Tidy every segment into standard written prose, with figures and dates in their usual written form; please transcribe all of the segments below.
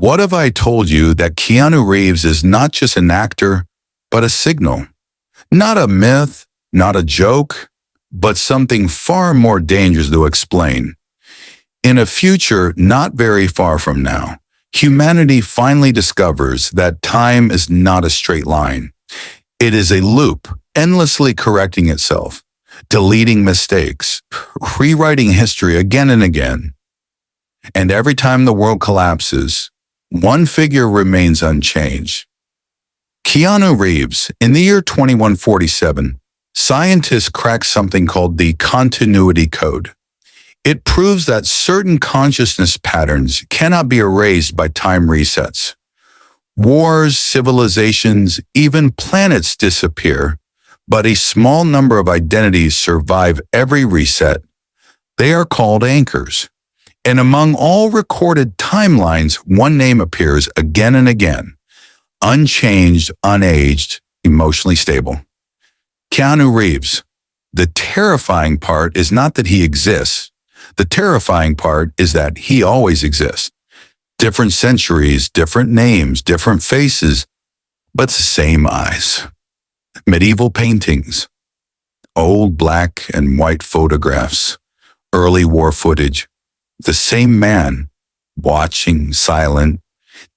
What if I told you that Keanu Reeves is not just an actor, but a signal? Not a myth, not a joke, but something far more dangerous to explain. In a future not very far from now, humanity finally discovers that time is not a straight line. It is a loop, endlessly correcting itself, deleting mistakes, rewriting history again and again. And every time the world collapses, one figure remains unchanged. Keanu Reeves, in the year 2147, scientists cracked something called the continuity code. It proves that certain consciousness patterns cannot be erased by time resets. Wars, civilizations, even planets disappear, but a small number of identities survive every reset. They are called anchors. And among all recorded timelines, one name appears again and again: unchanged, unaged, emotionally stable. Keanu Reeves. The terrifying part is not that he exists. The terrifying part is that he always exists. Different centuries, different names, different faces, but the same eyes. Medieval paintings, old black and white photographs, early war footage. The same man, watching, silent,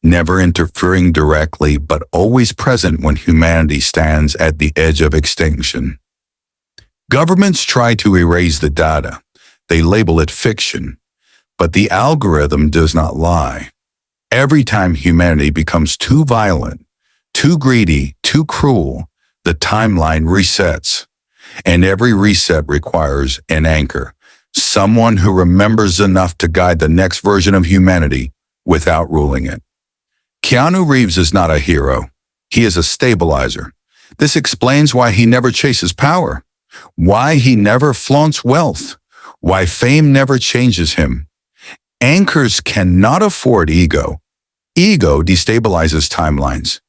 never interfering directly, but always present when humanity stands at the edge of extinction. Governments try to erase the data. They label it fiction, but the algorithm does not lie. Every time humanity becomes too violent, too greedy, too cruel, the timeline resets. And every reset requires an anchor, someone who remembers enough to guide the next version of humanity without ruling it. Keanu Reeves is not a hero. He is a stabilizer. This explains why he never chases power, why he never flaunts wealth, why fame never changes him. Anchors cannot afford ego. Ego destabilizes timelines.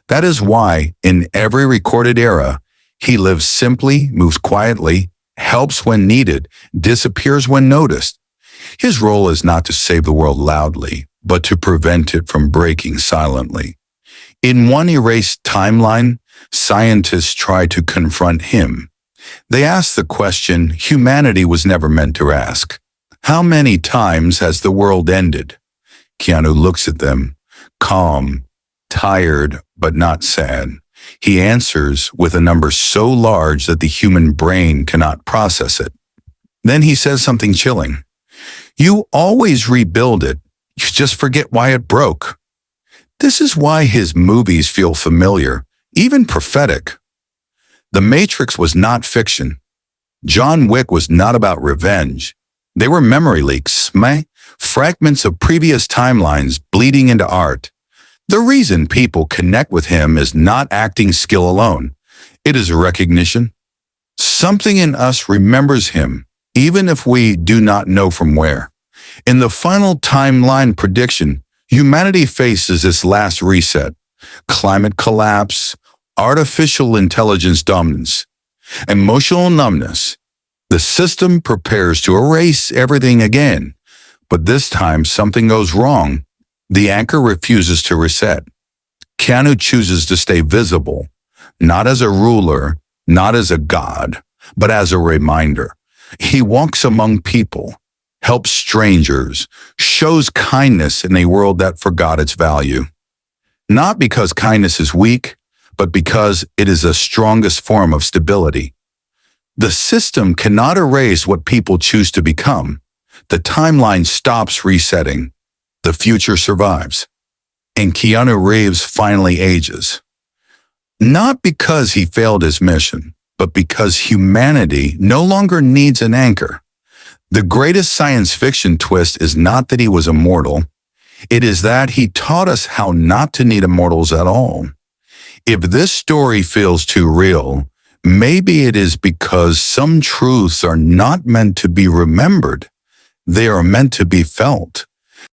That is why, in every recorded era, he lives simply, moves quietly, helps when needed, disappears when noticed. His role is not to save the world loudly, but to prevent it from breaking silently. In one erased timeline, scientists try to confront him. They ask the question humanity was never meant to ask. How many times has the world ended? Keanu looks at them, calm, tired, but not sad. He answers with a number so large that the human brain cannot process it. Then he says something chilling. You always rebuild it. You just forget why it broke. This is why his movies feel familiar, even prophetic. The Matrix was not fiction. John Wick was not about revenge. They were memory leaks, fragments of previous timelines bleeding into art. The reason people connect with him is not acting skill alone. It is recognition. Something in us remembers him, even if we do not know from where. In the final timeline prediction, humanity faces its last reset: climate collapse, artificial intelligence dominance, emotional numbness. The system prepares to erase everything again, but this time something goes wrong. The anchor refuses to reset. Keanu chooses to stay visible, not as a ruler, not as a god, but as a reminder. He walks among people, helps strangers, shows kindness in a world that forgot its value. Not because kindness is weak, but because it is the strongest form of stability. The system cannot erase what people choose to become. The timeline stops resetting. The future survives. And Keanu Reeves finally ages. Not because he failed his mission, but because humanity no longer needs an anchor. The greatest science fiction twist is not that he was immortal. It is that he taught us how not to need immortals at all. If this story feels too real, maybe it is because some truths are not meant to be remembered. They are meant to be felt.